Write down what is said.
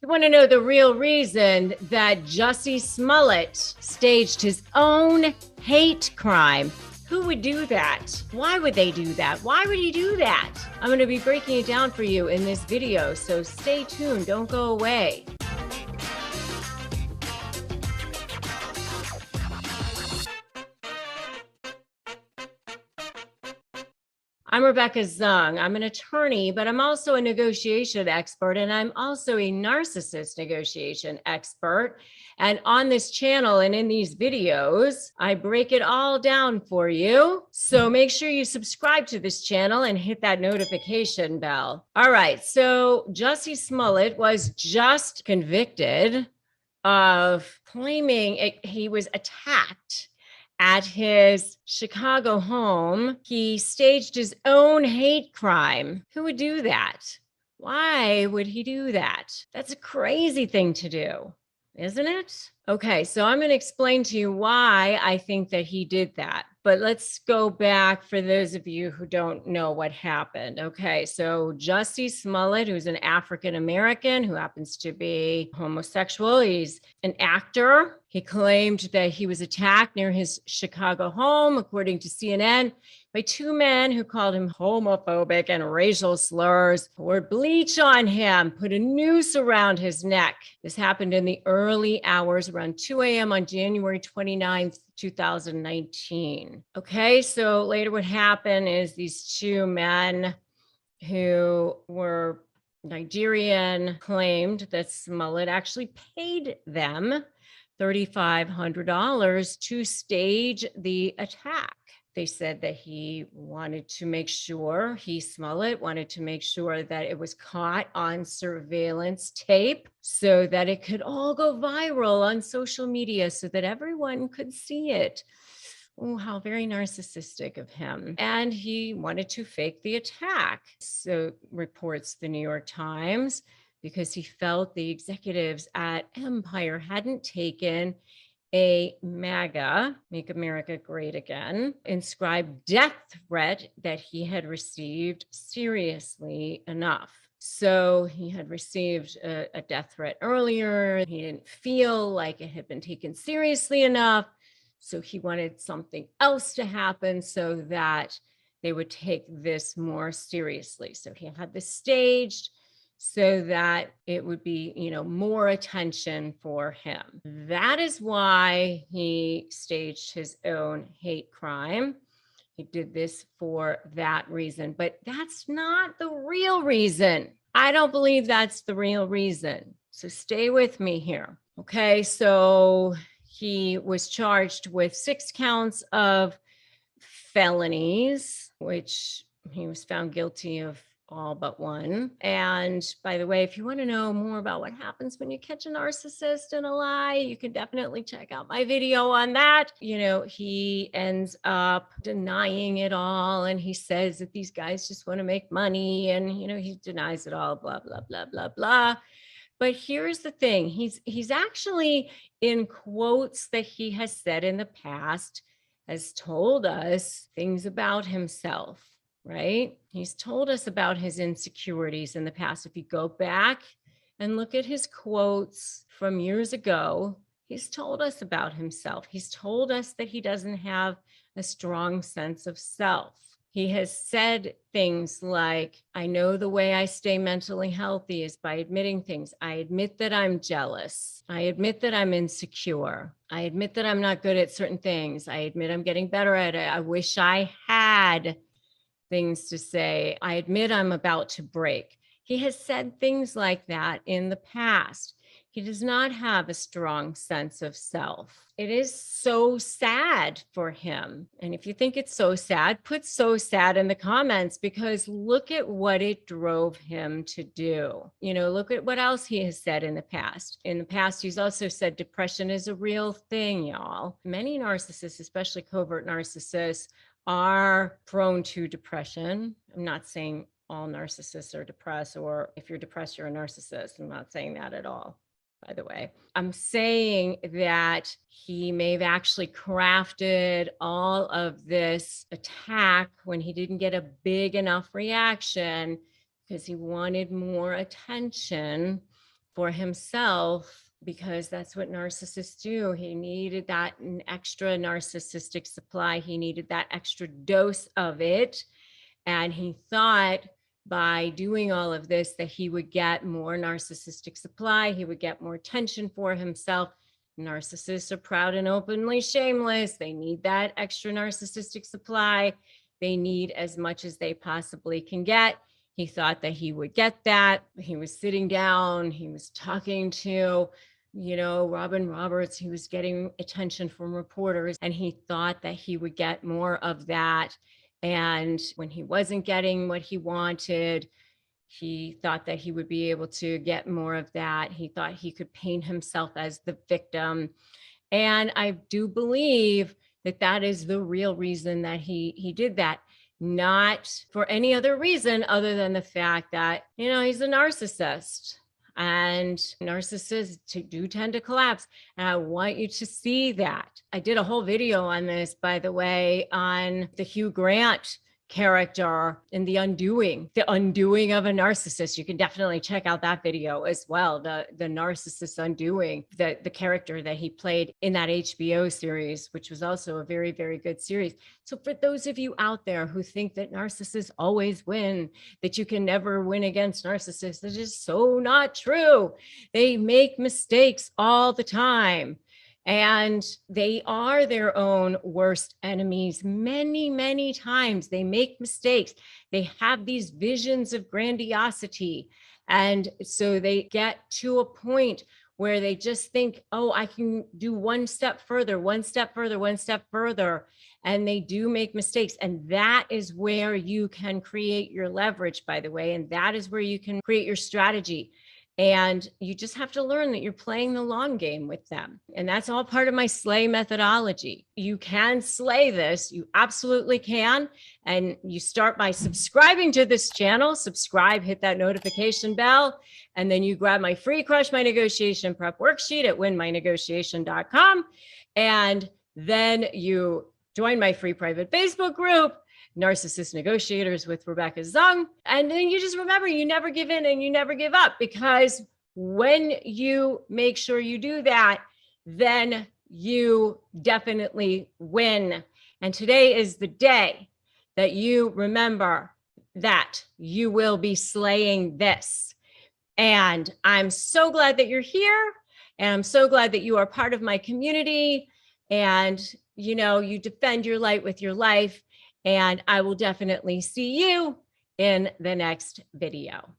You want to know the real reason that Jussie Smollett staged his own hate crime? Who would do that? Why would they do that? Why would he do that? I'm going to be breaking it down for you in this video, so stay tuned. Don't go away. I'm Rebecca Zung. I'm an attorney, but I'm also a negotiation expert, and I'm also a narcissist negotiation expert. And on this channel and in these videos, I break it all down for you. So make sure you subscribe to this channel and hit that notification bell. All right, so Jussie Smollett was just convicted of claiming he was attacked at his Chicago home. He staged his own hate crime. Who would do that? Why would he do that? That's a crazy thing to do, isn't it? Okay, so I'm going to explain to you why I think that he did that. But let's go back for those of you who don't know what happened. Okay, so Jussie Smollett, who's an African-American who happens to be homosexual, he's an actor. He claimed that he was attacked near his Chicago home, according to CNN, by two men who called him homophobic and racial slurs, poured bleach on him, put a noose around his neck. This happened in the early hours around 2 a.m. on January 29th, 2019. Okay, so later what happened is these two men who were Nigerian claimed that Smollett actually paid them $3,500 to stage the attack. They said that he wanted to make sure, Smollett wanted to make sure that it was caught on surveillance tape so that it could all go viral on social media so that everyone could see it. Oh, how very narcissistic of him. And he wanted to fake the attack. So reports the New York Times, because he felt the executives at Empire hadn't taken a MAGA, Make America Great Again, inscribed death threat that he had received seriously enough. So he had received a death threat earlier. He didn't feel like it had been taken seriously enough. So he wanted something else to happen so that they would take this more seriously. So he had this staged so that it would be, more attention for him. That is why he staged his own hate crime. He did this for that reason, but that's not the real reason. I don't believe that's the real reason. So stay with me here. Okay, so he was charged with 6 counts of felonies, which he was found guilty of all but one. And by the way, if you want to know more about what happens when you catch a narcissist in a lie, you can definitely check out my video on that. He ends up denying it all. And he says that these guys just want to make money. And, he denies it all, blah, blah, blah, blah, blah. But here's the thing. He's actually, in quotes that he has said in the past, has told us things about himself. Right? He's told us about his insecurities in the past. If you go back and look at his quotes from years ago, he's told us about himself. He's told us that he doesn't have a strong sense of self. He has said things like, I know the way I stay mentally healthy is by admitting things. I admit that I'm jealous. I admit that I'm insecure. I admit that I'm not good at certain things. I admit I'm getting better at it. I wish I had things to say. I admit I'm about to break. He has said things like that in the past. He does not have a strong sense of self. It is so sad for him. And if you think it's so sad, put so sad in the comments, because look at what it drove him to do. Look at what else he has said in the past. In the past, he's also said depression is a real thing, y'all. Many narcissists, especially covert narcissists, are prone to depression. I'm not saying all narcissists are depressed, or if you're depressed, you're a narcissist. I'm not saying that at all, by the way. I'm saying that he may have actually crafted all of this attack when he didn't get a big enough reaction because he wanted more attention for himself, because that's what narcissists do. He needed that an extra narcissistic supply. He needed that extra dose of it. And he thought by doing all of this that he would get more narcissistic supply. He would get more attention for himself. Narcissists are proud and openly shameless. They need that extra narcissistic supply. They need as much as they possibly can get. He thought that he would get that. He was sitting down, he was talking to, Robin Roberts. He was getting attention from reporters, and he thought that he would get more of that. And when he wasn't getting what he wanted, he thought that he would be able to get more of that. He thought he could paint himself as the victim. And I do believe that that is the real reason that he did that, not for any other reason other than the fact that, he's a narcissist. And narcissists do tend to collapse. And I want you to see that. I did a whole video on this, by the way, on the Hugh Grant character in the undoing of a narcissist. You can definitely check out that video as well. The narcissist undoing, the character that he played in that HBO series, which was also a very, very good series. So for those of you out there who think that narcissists always win, that you can never win against narcissists, that is so not true. They make mistakes all the time. And they are their own worst enemies. Many, many times they make mistakes. They have these visions of grandiosity. And so they get to a point where they just think, oh, I can do one step further, one step further, one step further. And they do make mistakes. And that is where you can create your leverage, by the way. And that is where you can create your strategy. And you just have to learn that you're playing the long game with them. And that's all part of my slay methodology. You can slay this. You absolutely can. And you start by subscribing to this channel. Subscribe, hit that notification bell. And then you grab my free Crush My Negotiation Prep worksheet at winmynegotiation.com. And then you join my free private Facebook group, Narcissist Negotiators with Rebecca Zung. And then you just remember, you never give in and you never give up, because when you make sure you do that, then you definitely win. And today is the day that you remember that you will be slaying this. And I'm so glad that you're here. And I'm so glad that you are part of my community. And, you defend your light with your life. And I will definitely see you in the next video.